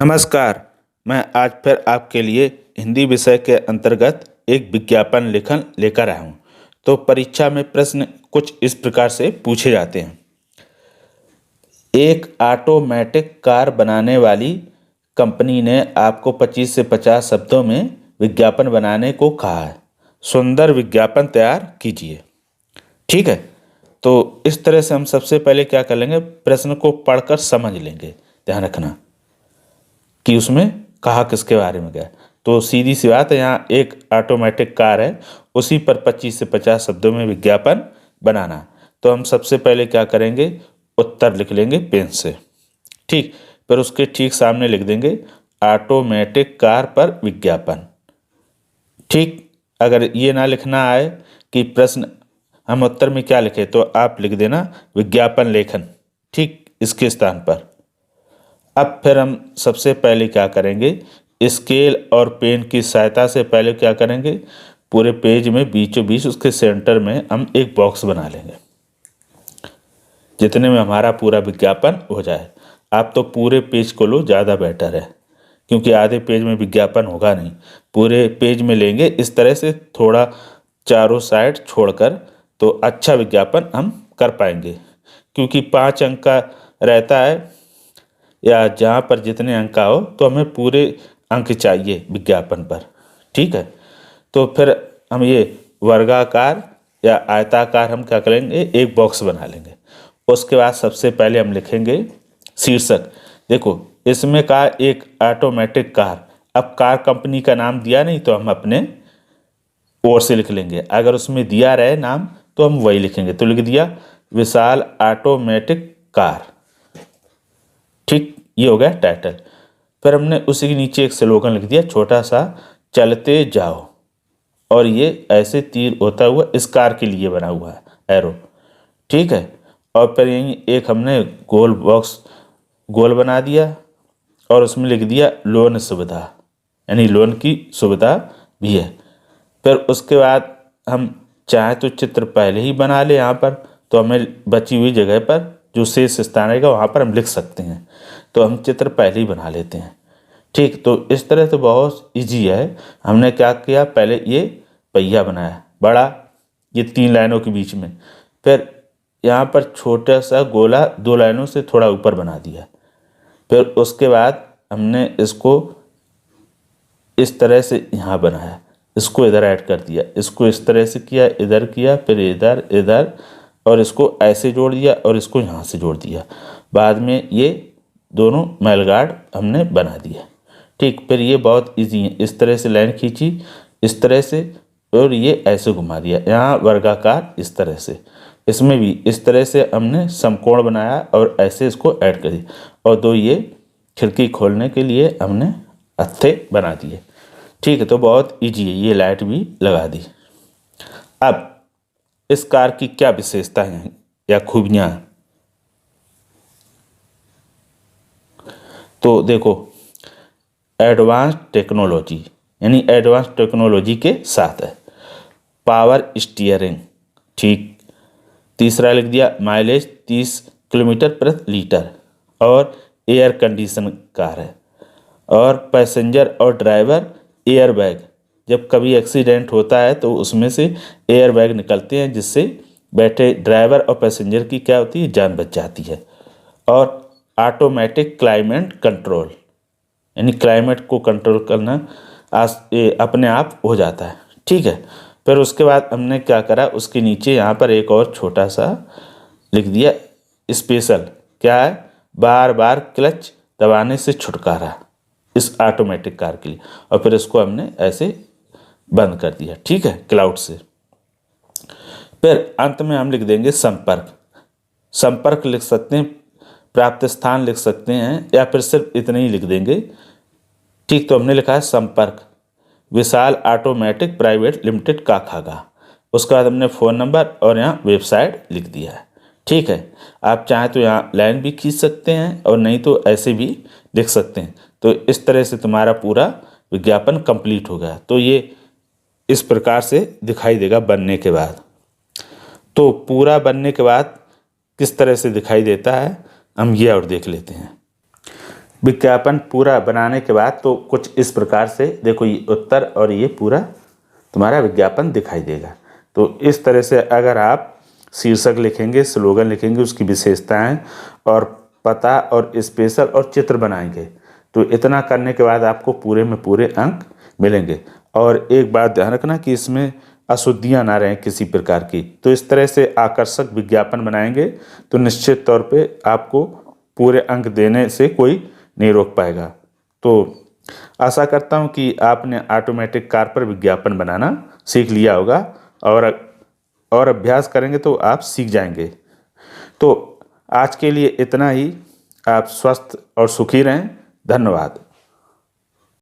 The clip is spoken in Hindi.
नमस्कार। मैं आज फिर आपके लिए हिंदी विषय के अंतर्गत एक विज्ञापन लेखन लेकर आया हूँ। तो परीक्षा में प्रश्न कुछ इस प्रकार से पूछे जाते हैं। एक ऑटोमेटिक कार बनाने वाली कंपनी ने आपको 25 से 50 शब्दों में विज्ञापन बनाने को कहा है। सुंदर विज्ञापन तैयार कीजिए। ठीक है, तो इस तरह से हम सबसे पहले क्या कर लेंगे, प्रश्न को पढ़कर समझ लेंगे। ध्यान रखना कि उसमें कहा किसके बारे में गया। तो सीधी सी बात है, यहाँ एक ऑटोमेटिक कार है, उसी पर 25 से 50 शब्दों में विज्ञापन बनाना। तो हम सबसे पहले क्या करेंगे, उत्तर लिख लेंगे पेन से। ठीक, फिर उसके ठीक सामने लिख देंगे ऑटोमेटिक कार पर विज्ञापन। ठीक, अगर ये ना लिखना आए कि प्रश्न हम उत्तर में क्या लिखें, तो आप लिख देना विज्ञापन लेखन, ठीक, इसके स्थान पर। अब फिर हम सबसे पहले क्या करेंगे, स्केल और पेन की सहायता से पहले क्या करेंगे, पूरे पेज में बीचों बीच उसके सेंटर में हम एक बॉक्स बना लेंगे, जितने में हमारा पूरा विज्ञापन हो जाए। आप तो पूरे पेज को लो, ज़्यादा बेटर है, क्योंकि आधे पेज में विज्ञापन होगा नहीं। पूरे पेज में लेंगे इस तरह से, थोड़ा चारों साइड छोड़कर, तो अच्छा विज्ञापन हम कर पाएंगे। क्योंकि 5 अंक का रहता है, या जहाँ पर जितने अंक का हो, तो हमें पूरे अंक चाहिए विज्ञापन पर। ठीक है, तो फिर हम ये वर्गाकार या आयताकार हम क्या करेंगे, एक बॉक्स बना लेंगे। उसके बाद सबसे पहले हम लिखेंगे शीर्षक। देखो, इसमें कहा एक ऑटोमेटिक कार। अब कार कंपनी का नाम दिया नहीं, तो हम अपने ओर से लिख लेंगे। अगर उसमें दिया रहे नाम, तो हम वही लिखेंगे। तो लिख दिया विशाल ऑटोमेटिक कार। ठीक, ये हो गया टाइटल। फिर हमने उसी के नीचे एक स्लोगन लिख दिया छोटा सा, चलते जाओ। और ये ऐसे तीर होता हुआ इस कार के लिए बना हुआ है, एरो। ठीक है, और फिर यहीं एक हमने गोल बॉक्स गोल बना दिया, और उसमें लिख दिया लोन सुविधा, यानी लोन की सुविधा भी है। फिर उसके बाद हम चाहे तो चित्र पहले ही बना ले यहाँ पर, तो हमें बची हुई जगह पर जो शेष स्थान रहेगा वहाँ पर हम लिख सकते हैं। तो हम चित्र पहले ही बना लेते हैं। ठीक, तो इस तरह से बहुत इजी है। हमने क्या किया, पहले ये पहिया बनाया बड़ा, ये 3 लाइनों के बीच में। फिर यहाँ पर छोटा सा गोला 2 लाइनों से थोड़ा ऊपर बना दिया। फिर उसके बाद हमने इसको इस तरह से यहाँ बनाया, इसको इधर ऐड कर दिया, इसको इस तरह से किया, इधर किया, फिर इधर इधर, और इसको ऐसे जोड़ दिया, और इसको यहाँ से जोड़ दिया। बाद में ये दोनों मैलगार्ड हमने बना दिया। ठीक, फिर ये बहुत इजी है। इस तरह से लाइन खींची, इस तरह से, और ये ऐसे घुमा दिया। यहाँ वर्गाकार इस तरह से, इसमें भी इस तरह से हमने समकोण बनाया, और ऐसे इसको ऐड कर दिया। और 2 ये खिड़की खोलने के लिए हमने हत्थे बना दिए। ठीक है, तो बहुत इजी है। ये लाइट भी लगा दी। अब इस कार की क्या विशेषता है या खूबियाँ, तो देखो, एडवांस टेक्नोलॉजी, यानी एडवांस टेक्नोलॉजी के साथ है। पावर स्टीयरिंग, ठीक। तीसरा लिख दिया माइलेज 30 किलोमीटर प्रति लीटर, और एयर कंडीशन कार है। और पैसेंजर और ड्राइवर एयर बैग, जब कभी एक्सीडेंट होता है तो उसमें से एयर बैग निकलते हैं, जिससे बैठे ड्राइवर और पैसेंजर की क्या होती है, जान बच जाती है। और ऑटोमेटिक क्लाइमेट कंट्रोल, यानी क्लाइमेट को कंट्रोल करना अपने आप हो जाता है। ठीक है, फिर उसके बाद हमने क्या करा, उसके नीचे यहाँ पर एक और छोटा सा लिख दिया स्पेशल, क्या है, बार बार क्लच दबाने से छुटकारा, इस ऑटोमेटिक कार के लिए। और फिर इसको हमने ऐसे बंद कर दिया। ठीक है, क्लाउड से। फिर अंत में हम लिख देंगे संपर्क। संपर्क लिख सकते हैं, प्राप्त स्थान लिख सकते हैं, या फिर सिर्फ इतने ही लिख देंगे। ठीक, तो हमने लिखा है संपर्क विशाल ऑटोमेटिक प्राइवेट लिमिटेड काखागा। उसके बाद हमने फ़ोन नंबर और यहाँ वेबसाइट लिख दिया है। ठीक है, आप चाहें तो यहाँ लाइन भी खींच सकते हैं, और नहीं तो ऐसे भी लिख सकते हैं। तो इस तरह से तुम्हारा पूरा विज्ञापन कंप्लीट हो गया। तो ये इस प्रकार से दिखाई देगा बनने के बाद। तो पूरा बनने के बाद किस तरह से दिखाई देता है, हम ये और देख लेते हैं। विज्ञापन पूरा बनाने के बाद तो कुछ इस प्रकार से देखो, ये उत्तर और ये पूरा तुम्हारा विज्ञापन दिखाई देगा। तो इस तरह से अगर आप शीर्षक लिखेंगे, स्लोगन लिखेंगे, उसकी विशेषताएं और पता और स्पेशल और चित्र बनाएंगे, तो इतना करने के बाद आपको पूरे में पूरे अंक मिलेंगे। और एक बात ध्यान रखना कि इसमें अशुद्धियां ना रहें किसी प्रकार की। तो इस तरह से आकर्षक विज्ञापन बनाएंगे तो निश्चित तौर पे आपको पूरे अंक देने से कोई नहीं रोक पाएगा। तो आशा करता हूँ कि आपने ऑटोमेटिक कार पर विज्ञापन बनाना सीख लिया होगा, और अभ्यास करेंगे तो आप सीख जाएंगे। तो आज के लिए इतना ही। आप स्वस्थ और सुखी रहें। धन्यवाद।